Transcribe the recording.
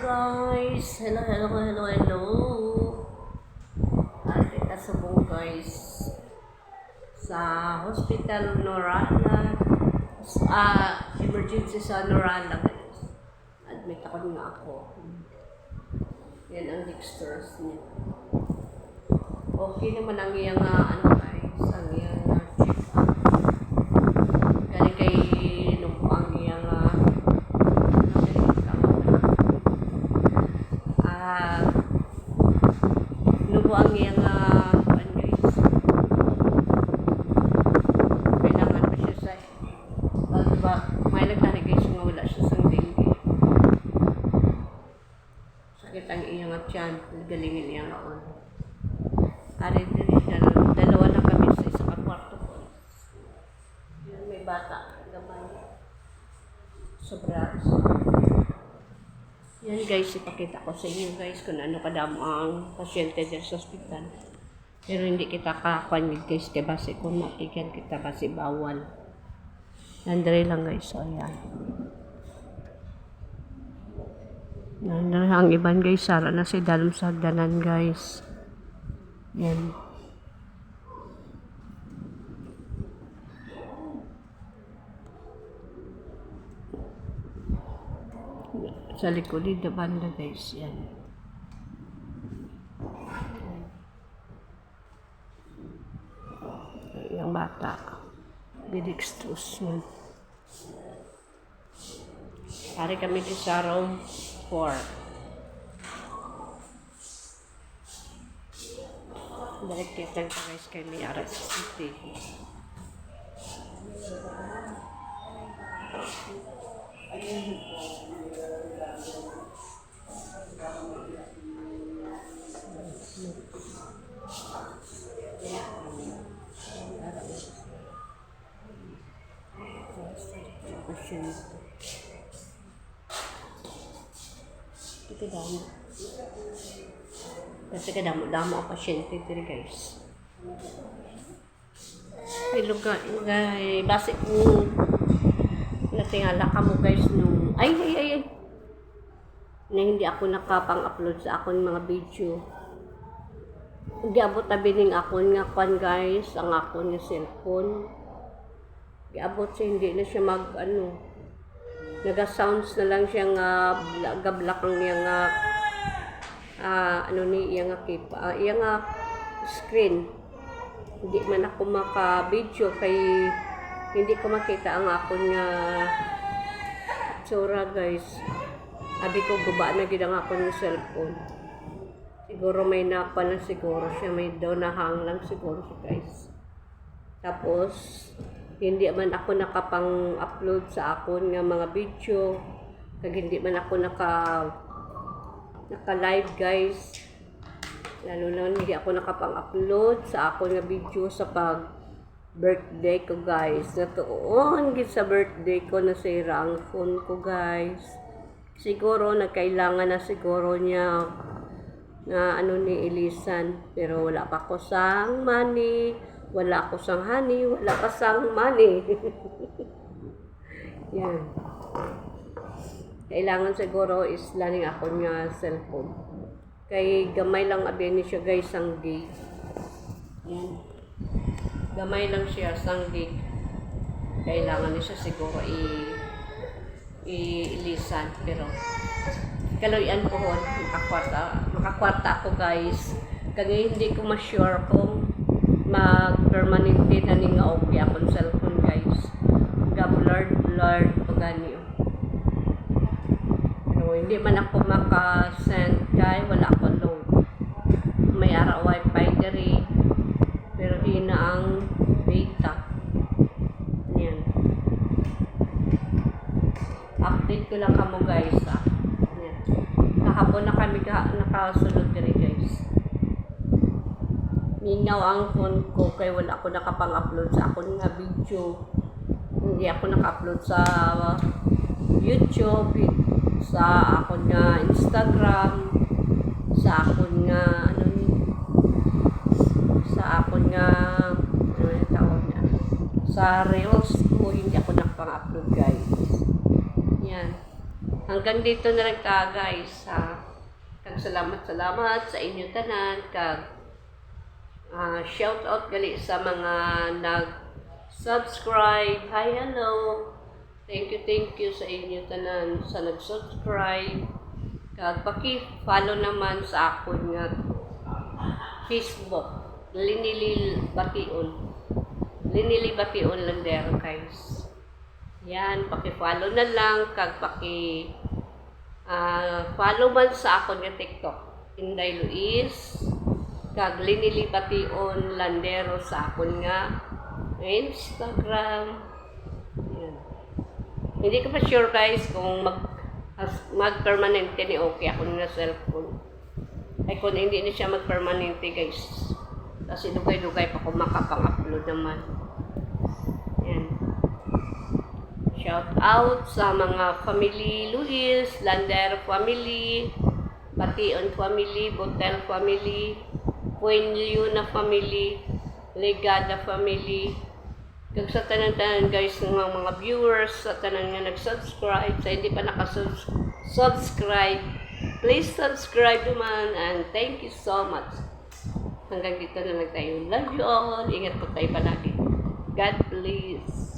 guys! Hello. Kita subong guys sa Hospital Norala. Emergency sa Norala guys. Admit ako nga ako. Yan ang dextrose niya. Okay naman ang iyang guys, ang iyang check-up. Kaya kay ang iyang ang iyang guys. Kailangan pa siya sa diba, may nagtani guys nga wala siya sa dengue. Sakit ang iyang tiyan, galingin niya noon. Ari din dalawa na kami sa isang kwarto ko. May bata, gamay. Sobra. Yan guys, ipakita ko sa inyo guys kung ano kadamo ang pasyente dyan sa ospital. Pero hindi kita kakakuan guys, kaya base kung matigan kita kasi bawal. Nandari lang guys, so ayan. Nandari ang iban guys, sara na si dalom sa hagdanan guys. Yan. Sa likod dito banda guys, yan. Yung bata, bidextrose yun. Hari kami di sa room 4. Direct kita guys kay may aras city. Ito damo. Kasi kadamo-damo ang pasyente dito guys. Pero base ko natingala ka mo guys nung ay na hindi ako nakapang-upload sa akong mga video. Hindi abot na bining akong nga kwan guys, ang akong nga cellphone. Giabot siya, hindi na siya naga-sounds na lang siya nga gablak ang niya nga iya nga kipa, iya nga screen. Hindi man ako maka-video kay hindi ko makita ang akong nga tsura guys. Sabi ko guba na gid ang akong cellphone. Siguro may napa lang siguro siya, may donahang lang siguro siya guys. Tapos hindi man ako nakapang-upload sa akon nga mga video. Kag hindi man ako naka-live guys. Lalo na hindi ako nakapang-upload sa akon nga video sa birthday ko guys. Natuon gid sa birthday ko nasira ang phone ko guys. Siguro nagkailangan na siguro niya na ni ilisan, pero wala pa ko sang money. Wala ako sang honey, wala ka sang money. Yan. Kailangan siguro is laning ako nga cellphone. Kay gamay lang abyan siya guys sang gig. Yan. Gamay lang siya sang gig. Kailangan niya siguro ilisan, pero kaloyan ko hon, makakwarta ako guys. Kaya hindi ko ma-sure kung mag-permanente na ni nga okay akong cellphone guys. Blurred pagani. Pero hindi man ako maka-send kay wala ako load. May ara wifi diri pero di na ang data. Yan. Update ko lang kamo guys. Yan. Kahapon na kami nakasunod diri guys. Minaw ang phone ko kay wala ako nakapang-upload sa akong nga video. Hindi ako naka-upload sa YouTube, sa akong nga Instagram, sa akong nga sa Reels ko, hindi ako nakapang-upload guys. Yan. Hanggang dito na lang ta guys. Kag salamat sa inyo tanan. Kag shout out gali sa mga nag-subscribe. Hi, hello. Thank you sa inyo tanan sa nag-subscribe. Kag paki-follow naman sa akon nga Facebook, Linili Bation Landero guys. Yan, paki-follow na lang kag follow man sa akon nga TikTok, Inday Luis, kag Linili Bation Landero sa akon nga Instagram. Yan. Hindi ko pa sure guys kung mag-permanente ni okay ako na cellphone. Ay kung hindi na siya mag-permanente guys. Kasi dugay-dugay pa kung makapang-upload naman. Yan. Shout out sa mga family Luis, Landero family, Bation family, Botel family, Puenliuna family, Legada family, kag sa tanan-tanan guys ng mga viewers, sa tanan nga nag-subscribe, sa hindi pa naka-subscribe, please subscribe naman and thank you so much. Hanggang dito na lang tayo. Love you all. Ingat po tayo palagi. God bless.